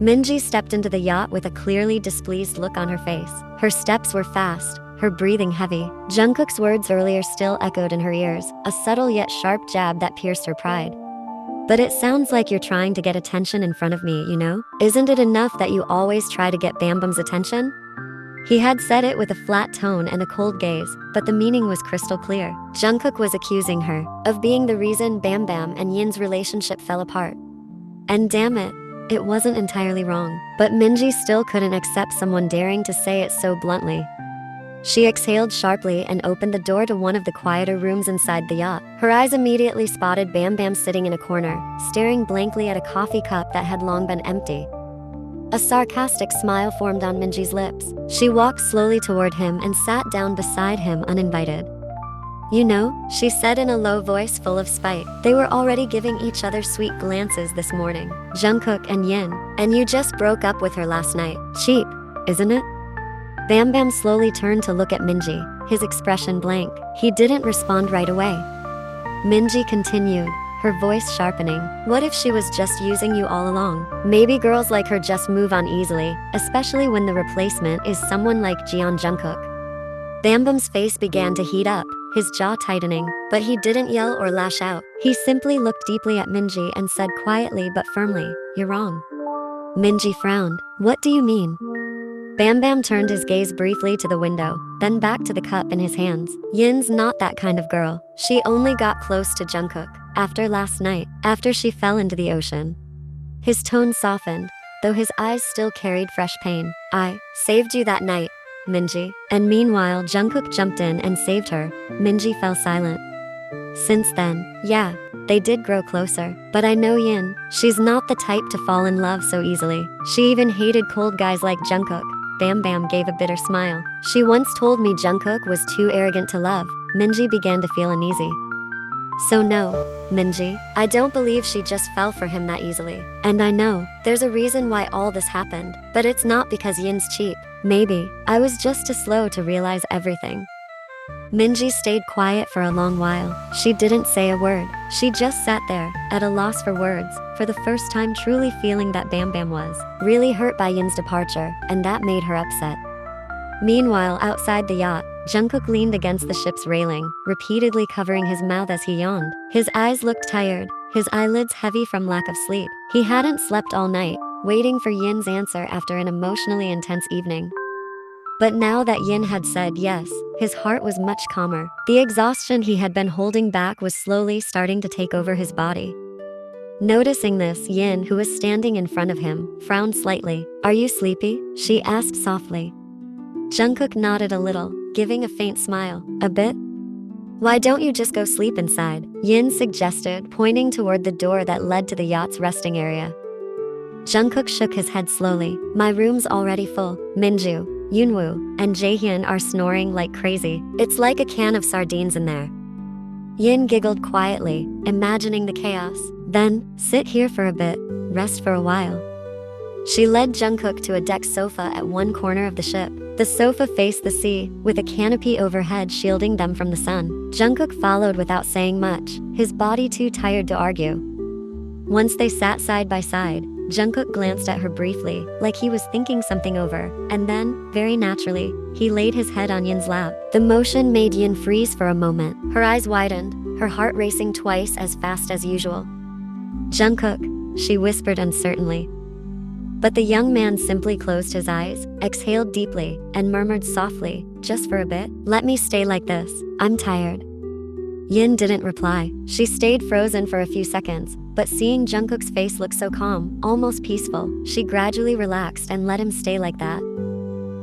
Minji stepped into the yacht with a clearly displeased look on her face. Her steps were fast, her breathing heavy. Jungkook's words earlier still echoed in her ears, a subtle yet sharp jab that pierced her pride. But it sounds like you're trying to get attention in front of me, you know? Isn't it enough that you always try to get Bam Bam's attention? He had said it with a flat tone and a cold gaze, but the meaning was crystal clear. Jungkook was accusing her of being the reason Bam Bam and Yin's relationship fell apart. And damn it, it wasn't entirely wrong. But Minji still couldn't accept someone daring to say it so bluntly. She exhaled sharply and opened the door to one of the quieter rooms inside the yacht. Her eyes immediately spotted Bam Bam sitting in a corner, staring blankly at a coffee cup that had long been empty. A sarcastic smile formed on Minji's lips. She walked slowly toward him and sat down beside him uninvited. You know, she said in a low voice full of spite. They were already giving each other sweet glances this morning. Jungkook and Yin. And you just broke up with her last night. Cheap, isn't it? Bam Bam slowly turned to look at Minji, his expression blank. He didn't respond right away. Minji continued, her voice sharpening. What if she was just using you all along? Maybe girls like her just move on easily, especially when the replacement is someone like Jeon Jungkook. Bam Bam's face began to heat up, his jaw tightening, but he didn't yell or lash out. He simply looked deeply at Minji and said quietly but firmly, "You're wrong." Minji frowned. What do you mean? Bam Bam turned his gaze briefly to the window, then back to the cup in his hands. Yin's not that kind of girl. She only got close to Jungkook after last night, after she fell into the ocean. His tone softened, though his eyes still carried fresh pain. I saved you that night, Minji. And meanwhile, Jungkook jumped in and saved her. Minji fell silent. Since then, yeah, they did grow closer. But I know Yin. She's not the type to fall in love so easily. She even hated cold guys like Jungkook. Bam Bam gave a bitter smile. She once told me Jungkook was too arrogant to love. Minji began to feel uneasy. So no, Minji, I don't believe she just fell for him that easily. And I know, there's a reason why all this happened. But it's not because Yin's cheap. Maybe, I was just too slow to realize everything. Minji stayed quiet for a long while. She didn't say a word. She just sat there, at a loss for words, for the first time truly feeling that Bam Bam was really hurt by Yin's departure, and that made her upset. Meanwhile, outside the yacht, Jungkook leaned against the ship's railing, repeatedly covering his mouth as he yawned. His eyes looked tired, his eyelids heavy from lack of sleep. He hadn't slept all night, waiting for Yin's answer after an emotionally intense evening. But now that Yin had said yes, his heart was much calmer. The exhaustion he had been holding back was slowly starting to take over his body. Noticing this, Yin, who was standing in front of him, frowned slightly. Are you sleepy? She asked softly. Jungkook nodded a little, giving a faint smile. A bit? Why don't you just go sleep inside? Yin suggested, pointing toward the door that led to the yacht's resting area. Jungkook shook his head slowly. My room's already full. Minju, Yoonwoo, and Jaehyun are snoring like crazy. It's like a can of sardines in there. Yin giggled quietly, imagining the chaos. Then, sit here for a bit, rest for a while. She led Jungkook to a deck sofa at one corner of the ship. The sofa faced the sea, with a canopy overhead shielding them from the sun. Jungkook followed without saying much, his body too tired to argue. Once they sat side by side, Jungkook glanced at her briefly, like he was thinking something over, and then, very naturally, he laid his head on Yin's lap. The motion made Yin freeze for a moment. Her eyes widened, her heart racing twice as fast as usual. Jungkook, she whispered uncertainly. But the young man simply closed his eyes, exhaled deeply, and murmured softly, just for a bit, let me stay like this, I'm tired. Yin didn't reply. She stayed frozen for a few seconds, but seeing Jungkook's face look so calm, almost peaceful, she gradually relaxed and let him stay like that.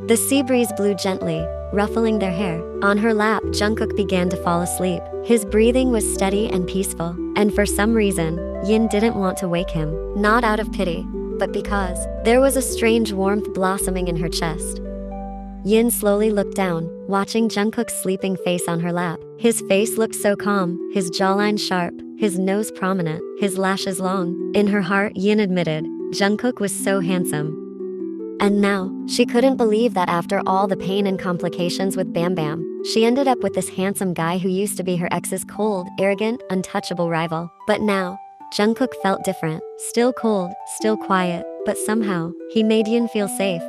The sea breeze blew gently, ruffling their hair. On her lap, Jungkook began to fall asleep. His breathing was steady and peaceful, and for some reason, Yin didn't want to wake him, not out of pity, but because there was a strange warmth blossoming in her chest. Yin slowly looked down, watching Jungkook's sleeping face on her lap. His face looked so calm, his jawline sharp, his nose prominent, his lashes long. In her heart, Yin admitted, Jungkook was so handsome. And now, she couldn't believe that after all the pain and complications with Bam Bam, she ended up with this handsome guy who used to be her ex's cold, arrogant, untouchable rival. But now, Jungkook felt different, still cold, still quiet, but somehow, he made Yin feel safe.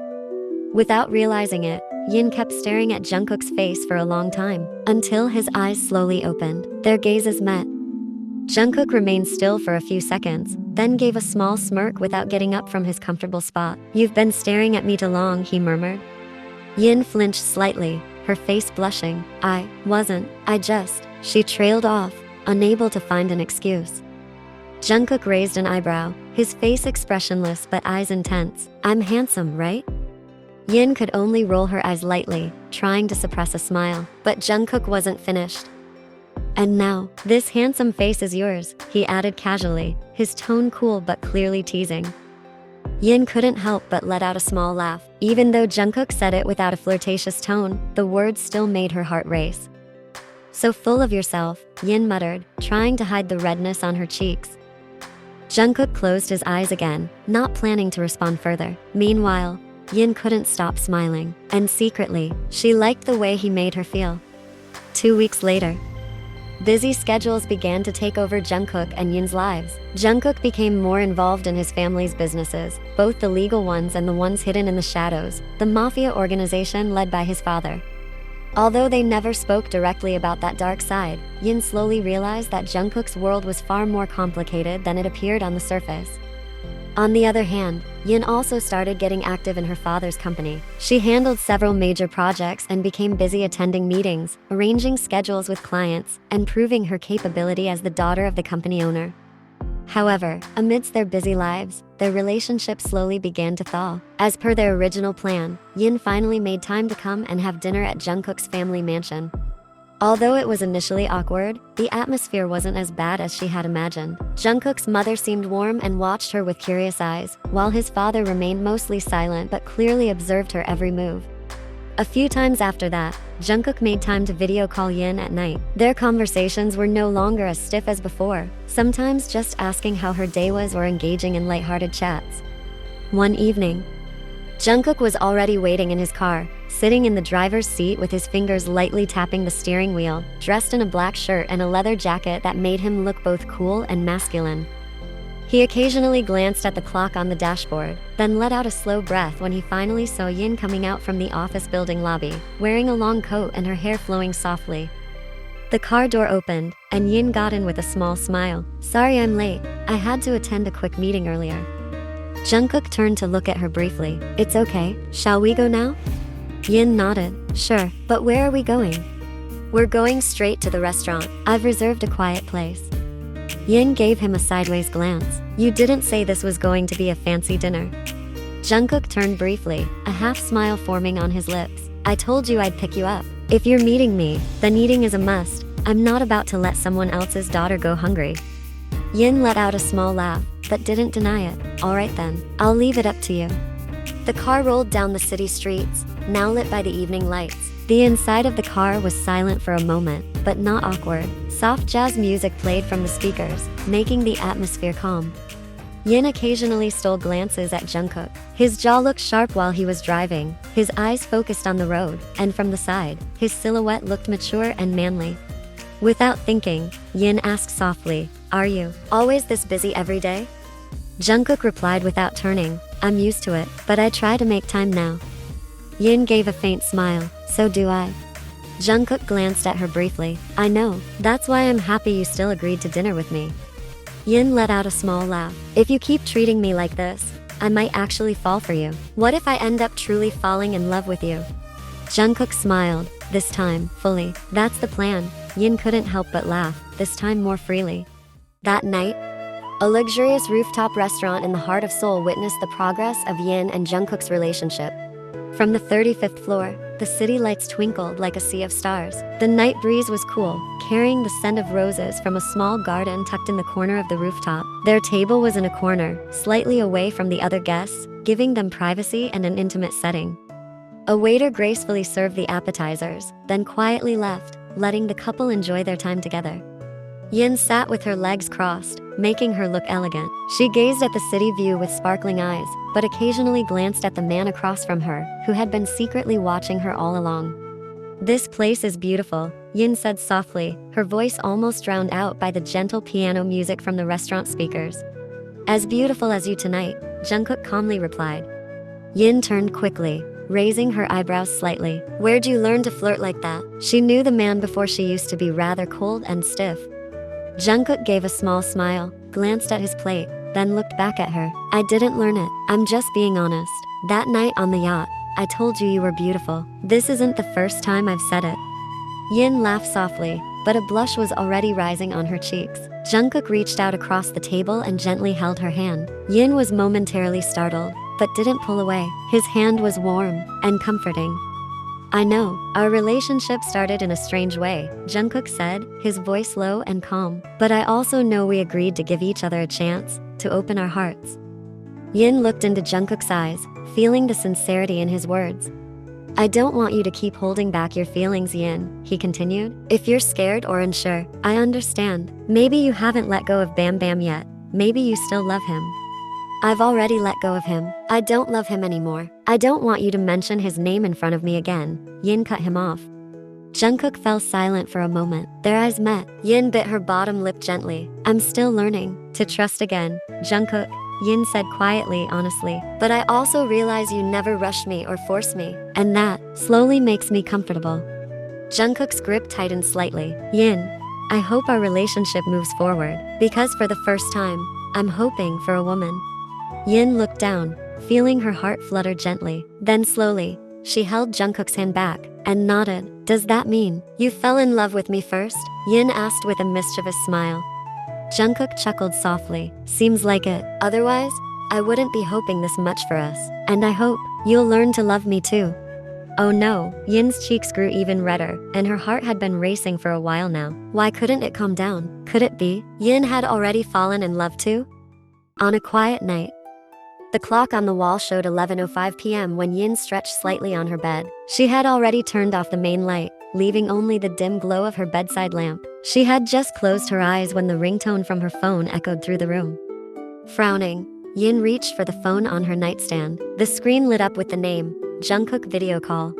Without realizing it, Yin kept staring at Jungkook's face for a long time, until his eyes slowly opened. Their gazes met. Jungkook remained still for a few seconds, then gave a small smirk without getting up from his comfortable spot. "You've been staring at me too long," he murmured. Yin flinched slightly, her face blushing. I just," she trailed off, unable to find an excuse. Jungkook raised an eyebrow, his face expressionless but eyes intense. "I'm handsome, right?" Yin could only roll her eyes lightly, trying to suppress a smile, but Jungkook wasn't finished. "And now, this handsome face is yours," he added casually, his tone cool but clearly teasing. Yin couldn't help but let out a small laugh. Even though Jungkook said it without a flirtatious tone, the words still made her heart race. "So full of yourself," Yin muttered, trying to hide the redness on her cheeks. Jungkook closed his eyes again, not planning to respond further. Meanwhile, Yin couldn't stop smiling, and secretly, she liked the way he made her feel. 2 weeks later, busy schedules began to take over Jungkook and Yin's lives. Jungkook became more involved in his family's businesses, both the legal ones and the ones hidden in the shadows, the mafia organization led by his father. Although they never spoke directly about that dark side, Yin slowly realized that Jungkook's world was far more complicated than it appeared on the surface. On the other hand, Yin also started getting active in her father's company. She handled several major projects and became busy attending meetings, arranging schedules with clients, and proving her capability as the daughter of the company owner. However, amidst their busy lives, their relationship slowly began to thaw. As per their original plan, Yin finally made time to come and have dinner at Jungkook's family mansion. Although it was initially awkward, the atmosphere wasn't as bad as she had imagined. Jungkook's mother seemed warm and watched her with curious eyes, while his father remained mostly silent but clearly observed her every move. A few times after that, Jungkook made time to video call Yin at night. Their conversations were no longer as stiff as before, sometimes just asking how her day was or engaging in lighthearted chats. One evening, Jungkook was already waiting in his car, sitting in the driver's seat with his fingers lightly tapping the steering wheel, dressed in a black shirt and a leather jacket that made him look both cool and masculine. He occasionally glanced at the clock on the dashboard, then let out a slow breath when he finally saw Yin coming out from the office building lobby, wearing a long coat and her hair flowing softly. The car door opened, and Yin got in with a small smile. "Sorry I'm late, I had to attend a quick meeting earlier." Jungkook turned to look at her briefly. "It's okay, shall we go now?" Yin nodded. "Sure, but where are we going?" "We're going straight to the restaurant. I've reserved a quiet place." Yin gave him a sideways glance. "You didn't say this was going to be a fancy dinner." Jungkook turned briefly, a half smile forming on his lips. "I told you I'd pick you up. If you're meeting me, then eating is a must. I'm not about to let someone else's daughter go hungry." Yin let out a small laugh, but didn't deny it. "All right then, I'll leave it up to you." The car rolled down the city streets, now lit by the evening lights. The inside of the car was silent for a moment, but not awkward. Soft jazz music played from the speakers, making the atmosphere calm. Yin occasionally stole glances at Jungkook. His jaw looked sharp while he was driving, his eyes focused on the road, and from the side, his silhouette looked mature and manly. Without thinking, Yin asked softly, "Are you always this busy every day?" Jungkook replied without turning, "I'm used to it, but I try to make time now." Yin gave a faint smile. "So do I." Jungkook glanced at her briefly. "I know, that's why I'm happy you still agreed to dinner with me." Yin let out a small laugh. "If you keep treating me like this, I might actually fall for you. What if I end up truly falling in love with you?" Jungkook smiled, this time, fully. "That's the plan." Yin couldn't help but laugh, this time more freely. That night, a luxurious rooftop restaurant in the heart of Seoul witnessed the progress of Yin and Jungkook's relationship. From the 35th floor, the city lights twinkled like a sea of stars. The night breeze was cool, carrying the scent of roses from a small garden tucked in the corner of the rooftop. Their table was in a corner, slightly away from the other guests, giving them privacy and an intimate setting. A waiter gracefully served the appetizers, then quietly left, letting the couple enjoy their time together. Yin sat with her legs crossed, making her look elegant. She gazed at the city view with sparkling eyes, but occasionally glanced at the man across from her, who had been secretly watching her all along. "This place is beautiful," Yin said softly, her voice almost drowned out by the gentle piano music from the restaurant speakers. As beautiful as you tonight, Jungkook calmly replied. Yin turned quickly, raising her eyebrows slightly. Where'd you learn to flirt like that? She knew the man before she used to be rather cold and stiff. Jungkook gave a small smile, glanced at his plate, then looked back at her. I didn't learn it. I'm just being honest. That night on the yacht, I told you you were beautiful. This isn't the first time I've said it. Yin laughed softly, but a blush was already rising on her cheeks. Jungkook reached out across the table and gently held her hand. Yin was momentarily startled, but didn't pull away. His hand was warm and comforting. I know, our relationship started in a strange way, Jungkook said, his voice low and calm. But I also know we agreed to give each other a chance to open our hearts. Yin looked into Jungkook's eyes, feeling the sincerity in his words. I don't want you to keep holding back your feelings, Yin, he continued. If you're scared or unsure, I understand. Maybe you haven't let go of Bam Bam yet. Maybe you still love him. I've already let go of him. I don't love him anymore. I don't want you to mention his name in front of me again. Yin cut him off. Jungkook fell silent for a moment. Their eyes met. Yin bit her bottom lip gently. I'm still learning to trust again, Jungkook, Yin said quietly, honestly. But I also realize you never rush me or force me, and that slowly makes me comfortable. Jungkook's grip tightened slightly. Yin, I hope our relationship moves forward, because for the first time, I'm hoping for a woman. Yin looked down, feeling her heart flutter gently. Then slowly, she held Jungkook's hand back and nodded. Does that mean you fell in love with me first? Yin asked with a mischievous smile. Jungkook chuckled softly. Seems like it. Otherwise, I wouldn't be hoping this much for us. And I hope you'll learn to love me too. Oh no, Yin's cheeks grew even redder, and her heart had been racing for a while now. Why couldn't it calm down? Could it be Yin had already fallen in love too? On a quiet night, the clock on the wall showed 11:05 p.m. when Yin stretched slightly on her bed. She had already turned off the main light, leaving only the dim glow of her bedside lamp. She had just closed her eyes when the ringtone from her phone echoed through the room. Frowning, Yin reached for the phone on her nightstand. The screen lit up with the name, Jungkook Video Call.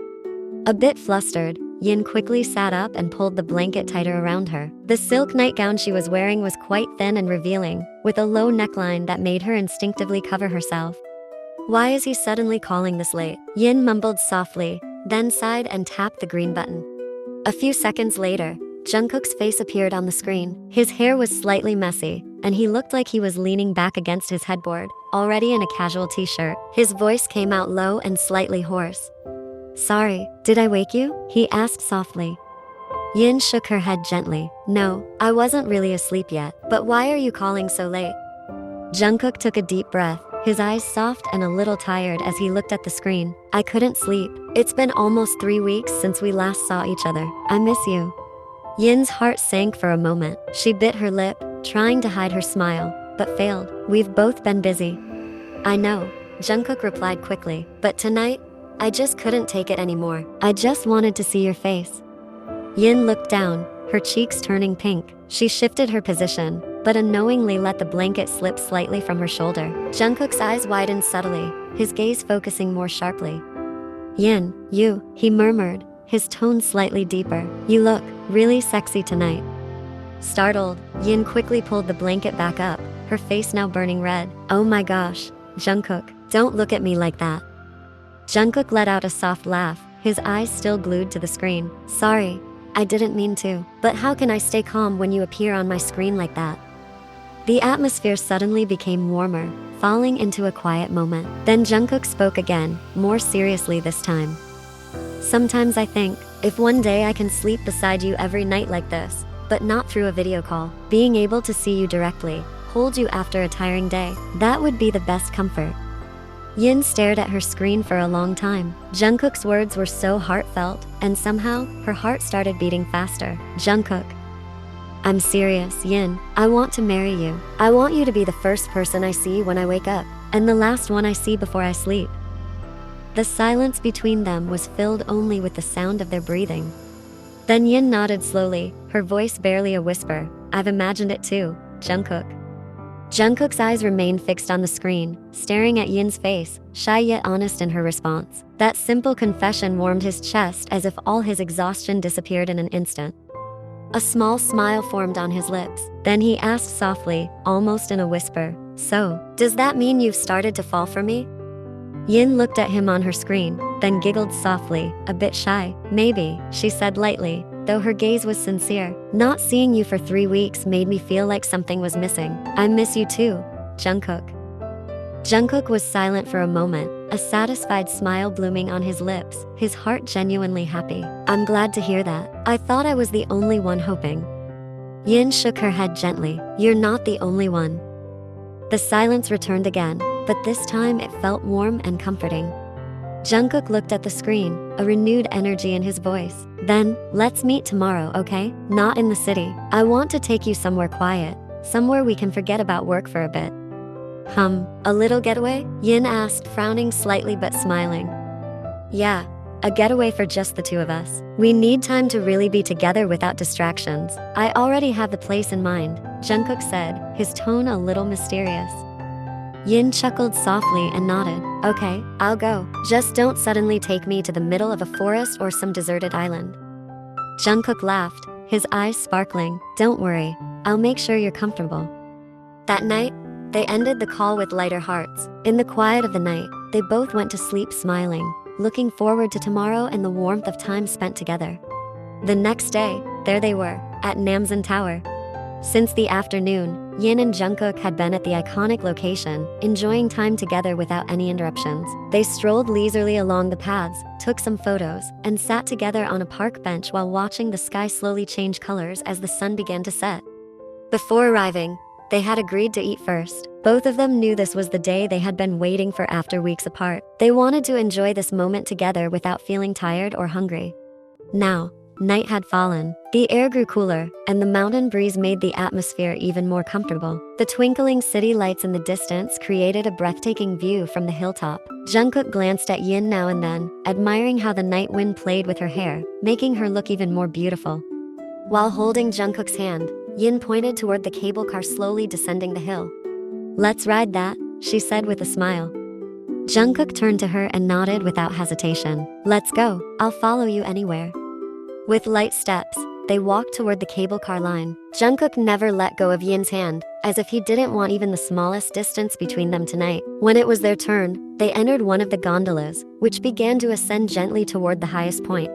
A bit flustered, Yin quickly sat up and pulled the blanket tighter around her. The silk nightgown she was wearing was quite thin and revealing, with a low neckline that made her instinctively cover herself. Why is he suddenly calling this late? Yin mumbled softly, then sighed and tapped the green button. A few seconds later, Jungkook's face appeared on the screen. His hair was slightly messy, and he looked like he was leaning back against his headboard, already in a casual t-shirt. His voice came out low and slightly hoarse. Sorry, did I wake you? He asked softly. Yin shook her head gently. No, I wasn't really asleep yet. But why are you calling so late? Jungkook took a deep breath, his eyes soft and a little tired as he looked at the screen. I couldn't sleep. It's been almost 3 weeks since we last saw each other. I miss you. Yin's heart sank for a moment. She bit her lip, trying to hide her smile, but failed. We've both been busy. I know, Jungkook replied quickly. But tonight, I just couldn't take it anymore. I just wanted to see your face. Yin looked down, her cheeks turning pink. She shifted her position, but unknowingly let the blanket slip slightly from her shoulder. Jungkook's eyes widened subtly, his gaze focusing more sharply. Yin, he murmured, his tone slightly deeper. You look really sexy tonight. Startled, Yin quickly pulled the blanket back up, her face now burning red. Oh my gosh, Jungkook, don't look at me like that. Jungkook let out a soft laugh, his eyes still glued to the screen. Sorry, I didn't mean to. But how can I stay calm when you appear on my screen like that? The atmosphere suddenly became warmer, falling into a quiet moment. Then Jungkook spoke again, more seriously this time. Sometimes I think, if one day I can sleep beside you every night like this, but not through a video call, being able to see you directly, hold you after a tiring day, that would be the best comfort. Yin stared at her screen for a long time. Jungkook's words were so heartfelt, and somehow, her heart started beating faster. Jungkook. I'm serious, Yin. I want to marry you. I want you to be the first person I see when I wake up, and the last one I see before I sleep. The silence between them was filled only with the sound of their breathing. Then Yin nodded slowly, her voice barely a whisper. I've imagined it too, Jungkook. Jungkook's eyes remained fixed on the screen, staring at Yin's face, shy yet honest in her response. That simple confession warmed his chest as if all his exhaustion disappeared in an instant. A small smile formed on his lips. Then he asked softly, almost in a whisper, So, does that mean you've started to fall for me? Yin looked at him on her screen, then giggled softly, a bit shy. Maybe, she said lightly, though her gaze was sincere. Not seeing you for 3 weeks made me feel like something was missing. I miss you too, Jungkook. Jungkook was silent for a moment, a satisfied smile blooming on his lips, his heart genuinely happy. I'm glad to hear that. I thought I was the only one hoping. Yin shook her head gently. You're not the only one. The silence returned again, but this time it felt warm and comforting. Jungkook looked at the screen, a renewed energy in his voice. Then, let's meet tomorrow, okay? Not in the city. I want to take you somewhere quiet, somewhere we can forget about work for a bit. A little getaway? Yin asked, frowning slightly but smiling. Yeah, a getaway for just the two of us. We need time to really be together without distractions. I already have the place in mind, Jungkook said, his tone a little mysterious. Yin chuckled softly and nodded. Okay, I'll go. Just don't suddenly take me to the middle of a forest or some deserted island. Jungkook laughed, his eyes sparkling. Don't worry, I'll make sure you're comfortable. That night, they ended the call with lighter hearts. In the quiet of the night, they both went to sleep smiling, looking forward to tomorrow and the warmth of time spent together. The next day, there they were, at Namsan Tower. Since the afternoon, Yin and Jungkook had been at the iconic location, enjoying time together without any interruptions. They strolled leisurely along the paths, took some photos, and sat together on a park bench while watching the sky slowly change colors as the sun began to set. Before arriving, they had agreed to eat first. Both of them knew this was the day they had been waiting for after weeks apart. They wanted to enjoy this moment together without feeling tired or hungry. Now, night had fallen. The air grew cooler, and the mountain breeze made the atmosphere even more comfortable. The twinkling city lights in the distance created a breathtaking view from the hilltop. Jungkook glanced at Yin now and then, admiring how the night wind played with her hair, making her look even more beautiful. While holding Jungkook's hand, Yin pointed toward the cable car slowly descending the hill. Let's ride that, she said with a smile. Jungkook turned to her and nodded without hesitation. Let's go, I'll follow you anywhere. With light steps, they walked toward the cable car line. Jungkook never let go of Yin's hand, as if he didn't want even the smallest distance between them tonight. When it was their turn, they entered one of the gondolas, which began to ascend gently toward the highest point.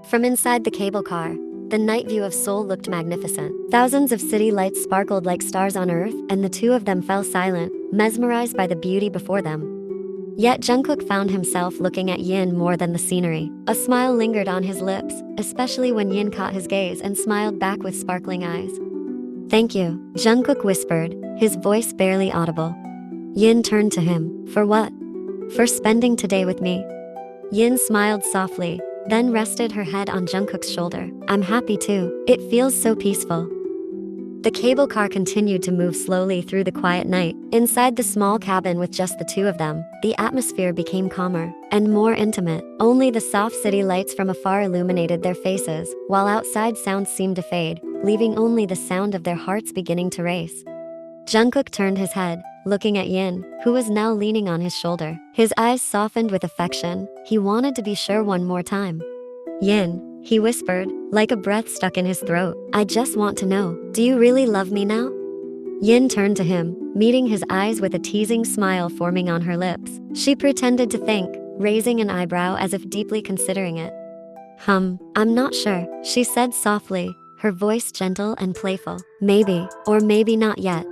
From inside the cable car, the night view of Seoul looked magnificent. Thousands of city lights sparkled like stars on earth, and the two of them fell silent, mesmerized by the beauty before them. Yet Jungkook found himself looking at Yin more than the scenery. A smile lingered on his lips, especially when Yin caught his gaze and smiled back with sparkling eyes. Thank you, Jungkook whispered, his voice barely audible. Yin turned to him. For what? For spending today with me. Yin smiled softly, then rested her head on Jungkook's shoulder. I'm happy too. It feels so peaceful. The cable car continued to move slowly through the quiet night. Inside the small cabin with just the two of them, the atmosphere became calmer and more intimate. Only the soft city lights from afar illuminated their faces, while outside sounds seemed to fade, leaving only the sound of their hearts beginning to race. Jungkook turned his head, looking at Yin, who was now leaning on his shoulder. His eyes softened with affection. He wanted to be sure one more time. Yin, he whispered, like a breath stuck in his throat. I just want to know, do you really love me now? Yin turned to him, meeting his eyes with a teasing smile forming on her lips. She pretended to think, raising an eyebrow as if deeply considering it. I'm not sure, she said softly, her voice gentle and playful. Maybe, or maybe not yet.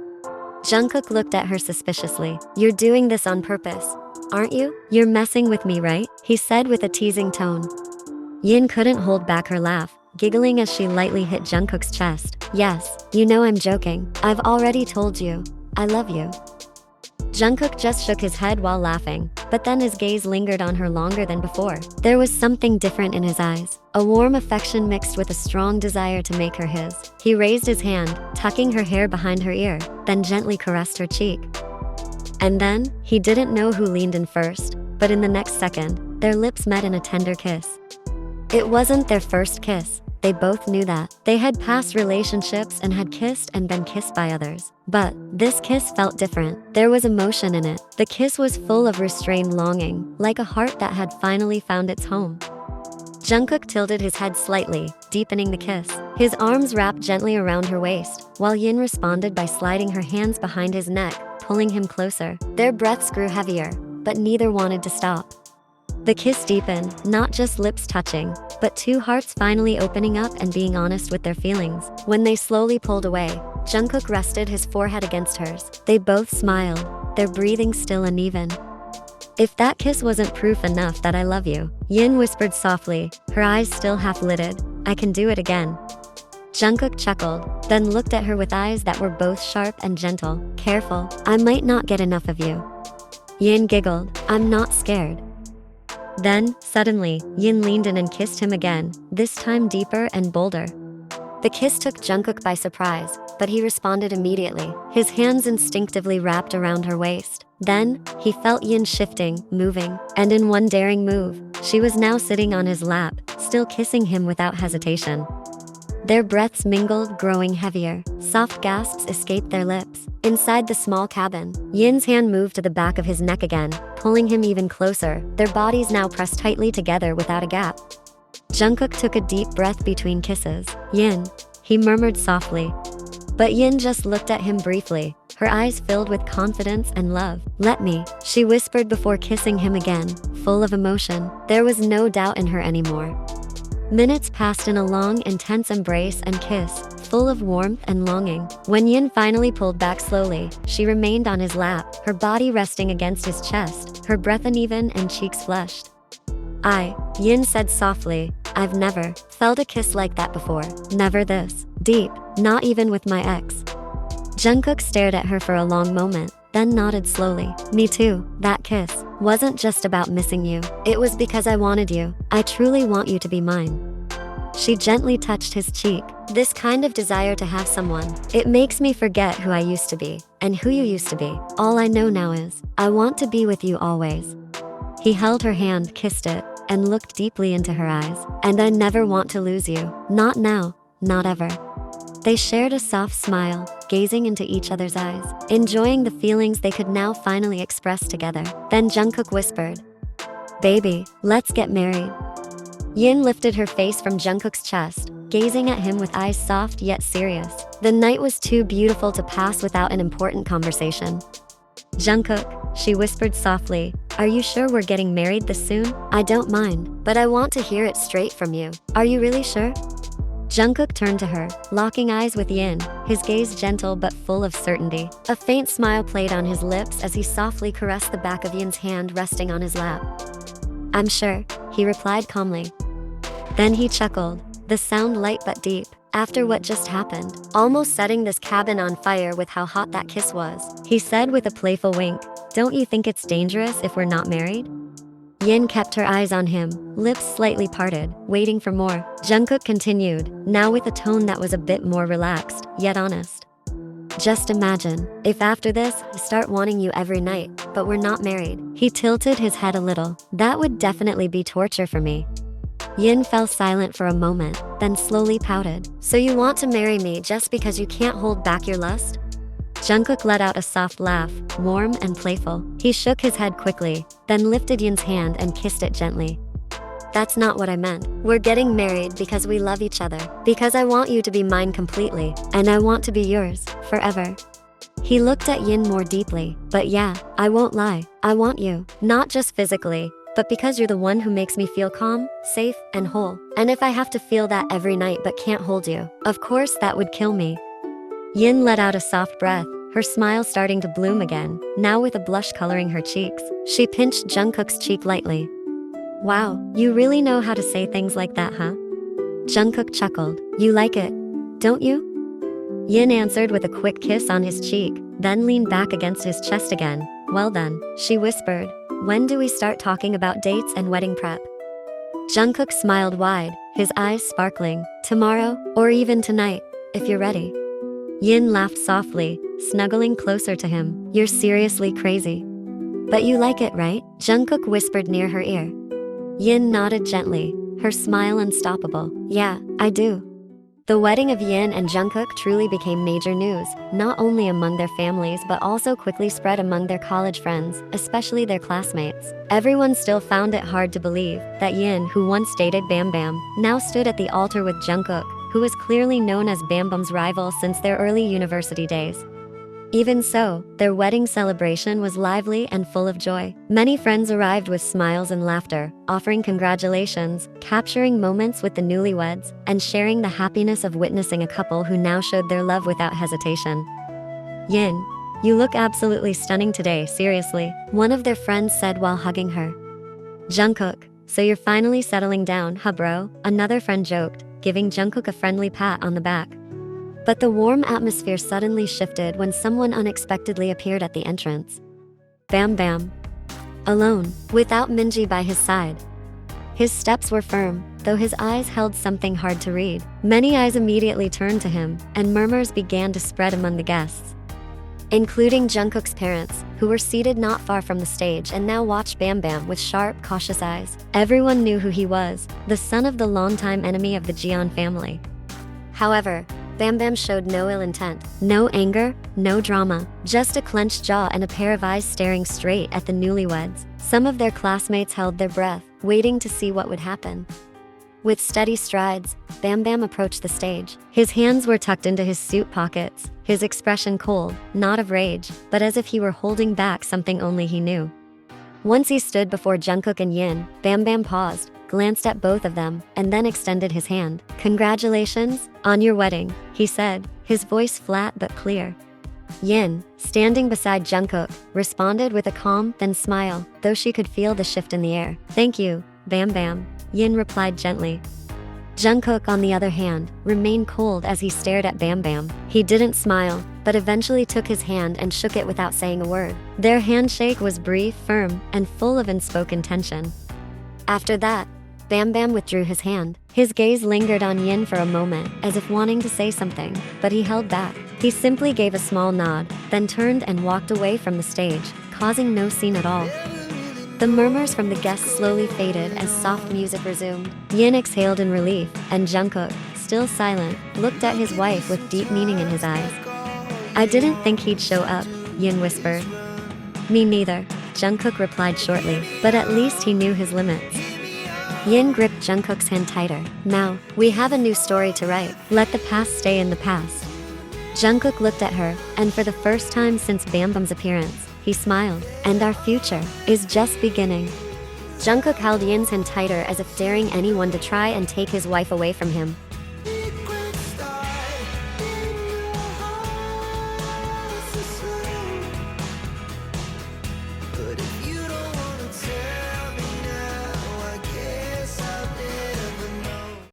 Jungkook looked at her suspiciously. You're doing this on purpose, aren't you? You're messing with me, right? He said with a teasing tone. Yin couldn't hold back her laugh, giggling as she lightly hit Jungkook's chest. Yes, you know I'm joking. I've already told you. I love you. Jungkook just shook his head while laughing, but then his gaze lingered on her longer than before. There was something different in his eyes, a warm affection mixed with a strong desire to make her his. He raised his hand, tucking her hair behind her ear, then gently caressed her cheek. And then, he didn't know who leaned in first, but in the next second, their lips met in a tender kiss. It wasn't their first kiss. They both knew that. They had past relationships and had kissed and been kissed by others. But this kiss felt different. There was emotion in it. The kiss was full of restrained longing, like a heart that had finally found its home. Jungkook tilted his head slightly, deepening the kiss. His arms wrapped gently around her waist, while Yin responded by sliding her hands behind his neck, pulling him closer. Their breaths grew heavier, but neither wanted to stop. The kiss deepened, not just lips touching, but two hearts finally opening up and being honest with their feelings. When they slowly pulled away, Jungkook rested his forehead against hers. They both smiled, their breathing still uneven. "If that kiss wasn't proof enough that I love you," Yin whispered softly, her eyes still half-lidded, "I can do it again." Jungkook chuckled, then looked at her with eyes that were both sharp and gentle. "Careful, I might not get enough of you." Yin giggled, "I'm not scared." Then, suddenly, Yin leaned in and kissed him again, this time deeper and bolder. The kiss took Jungkook by surprise, but he responded immediately, his hands instinctively wrapped around her waist. Then, he felt Yin shifting, moving, and in one daring move, she was now sitting on his lap, still kissing him without hesitation. Their breaths mingled, growing heavier. Soft gasps escaped their lips. Inside the small cabin, Yin's hand moved to the back of his neck again, pulling him even closer, their bodies now pressed tightly together without a gap. Jungkook took a deep breath between kisses. "Yin," he murmured softly. But Yin just looked at him briefly, her eyes filled with confidence and love. "Let me," she whispered before kissing him again, full of emotion. There was no doubt in her anymore. Minutes passed in a long, intense embrace and kiss, full of warmth and longing. When Yin finally pulled back slowly, she remained on his lap, her body resting against his chest, her breath uneven and cheeks flushed. Yin said softly, "I've never felt a kiss like that before. Never this deep, not even with my ex." Jungkook stared at her for a long moment, then nodded slowly. "Me too. That kiss wasn't just about missing you. It was because I wanted you. I truly want you to be mine." She gently touched his cheek. "This kind of desire to have someone, it makes me forget who I used to be, and who you used to be. All I know now is, I want to be with you always." He held her hand, kissed it, and looked deeply into her eyes. "And I never want to lose you. Not now, not ever." They shared a soft smile, gazing into each other's eyes, enjoying the feelings they could now finally express together. Then Jungkook whispered, "Baby, let's get married." Yin lifted her face from Jungkook's chest, gazing at him with eyes soft yet serious. The night was too beautiful to pass without an important conversation. "Jungkook," she whispered softly, "are you sure we're getting married this soon? I don't mind, but I want to hear it straight from you. Are you really sure?" Jungkook turned to her, locking eyes with Yin, his gaze gentle but full of certainty. A faint smile played on his lips as he softly caressed the back of Yin's hand resting on his lap. "I'm sure," he replied calmly. Then he chuckled, the sound light but deep. "After what just happened, almost setting this cabin on fire with how hot that kiss was," he said with a playful wink, "don't you think it's dangerous if we're not married?" Yin kept her eyes on him, lips slightly parted, waiting for more. Jungkook continued, now with a tone that was a bit more relaxed, yet honest. "Just imagine, if after this, I start wanting you every night, but we're not married." He tilted his head a little. "That would definitely be torture for me." Yin fell silent for a moment, then slowly pouted. "So you want to marry me just because you can't hold back your lust?" Jungkook let out a soft laugh, warm and playful. He shook his head quickly, then lifted Yin's hand and kissed it gently. "That's not what I meant. We're getting married because we love each other, because I want you to be mine completely, and I want to be yours, forever." He looked at Yin more deeply. "But yeah, I won't lie. I want you, not just physically, but because you're the one who makes me feel calm, safe, and whole. And if I have to feel that every night but can't hold you, of course that would kill me." Yin let out a soft breath, her smile starting to bloom again, now with a blush coloring her cheeks. She pinched Jungkook's cheek lightly. "Wow, you really know how to say things like that, huh?" Jungkook chuckled. "You like it, don't you?" Yin answered with a quick kiss on his cheek, then leaned back against his chest again. "Well then," she whispered, "when do we start talking about dates and wedding prep?" Jungkook smiled wide, his eyes sparkling. "Tomorrow, or even tonight, if you're ready." Yin laughed softly, snuggling closer to him. "You're seriously crazy. But you like it, right?" Jungkook whispered near her ear. Yin nodded gently, her smile unstoppable. "Yeah, I do." The wedding of Yin and Jungkook truly became major news, not only among their families but also quickly spread among their college friends, especially their classmates. Everyone still found it hard to believe that Yin, who once dated Bam Bam, now stood at the altar with Jungkook, who was clearly known as Bam Bam's rival since their early university days. Even so, their wedding celebration was lively and full of joy. Many friends arrived with smiles and laughter, offering congratulations, capturing moments with the newlyweds, and sharing the happiness of witnessing a couple who now showed their love without hesitation. Yin, you look absolutely stunning today, seriously, one of their friends said while hugging her. Jungkook, so you're finally settling down, huh bro? Another friend joked, giving Jungkook a friendly pat on the back. But the warm atmosphere suddenly shifted when someone unexpectedly appeared at the entrance. Bam Bam. Alone, without Minji by his side. His steps were firm, though his eyes held something hard to read. Many eyes immediately turned to him, and murmurs began to spread among the guests, including Jungkook's parents, who were seated not far from the stage and now watched Bam Bam with sharp, cautious eyes. Everyone knew who he was, the son of the longtime enemy of the Jeon family. However, Bam Bam showed no ill intent, no anger, no drama, just a clenched jaw and a pair of eyes staring straight at the newlyweds. Some of their classmates held their breath, waiting to see what would happen. With steady strides, Bam Bam approached the stage. His hands were tucked into his suit pockets, his expression cold, not of rage, but as if he were holding back something only he knew. Once he stood before Jungkook and Yin, Bam Bam paused, glanced at both of them, and then extended his hand. Congratulations on your wedding, he said, his voice flat but clear. Yin, standing beside Jungkook, responded with a calm, then smile, though she could feel the shift in the air. Thank you, Bam Bam, Yin replied gently. Jungkook, on the other hand, remained cold as he stared at Bam Bam. He didn't smile, but eventually took his hand and shook it without saying a word. Their handshake was brief, firm, and full of unspoken tension. After that, Bam Bam withdrew his hand. His gaze lingered on Yin for a moment, as if wanting to say something, but he held back. He simply gave a small nod, then turned and walked away from the stage, causing no scene at all. The murmurs from the guests slowly faded as soft music resumed. Yin exhaled in relief, and Jungkook, still silent, looked at his wife with deep meaning in his eyes. I didn't think he'd show up, Yin whispered. Me neither, Jungkook replied shortly, but at least he knew his limits. Yin gripped Jungkook's hand tighter. Now, we have a new story to write. Let the past stay in the past. Jungkook looked at her, and for the first time since Bam Bam's appearance, he smiled. And our future is just beginning. Jungkook held Yin's hand tighter as if daring anyone to try and take his wife away from him.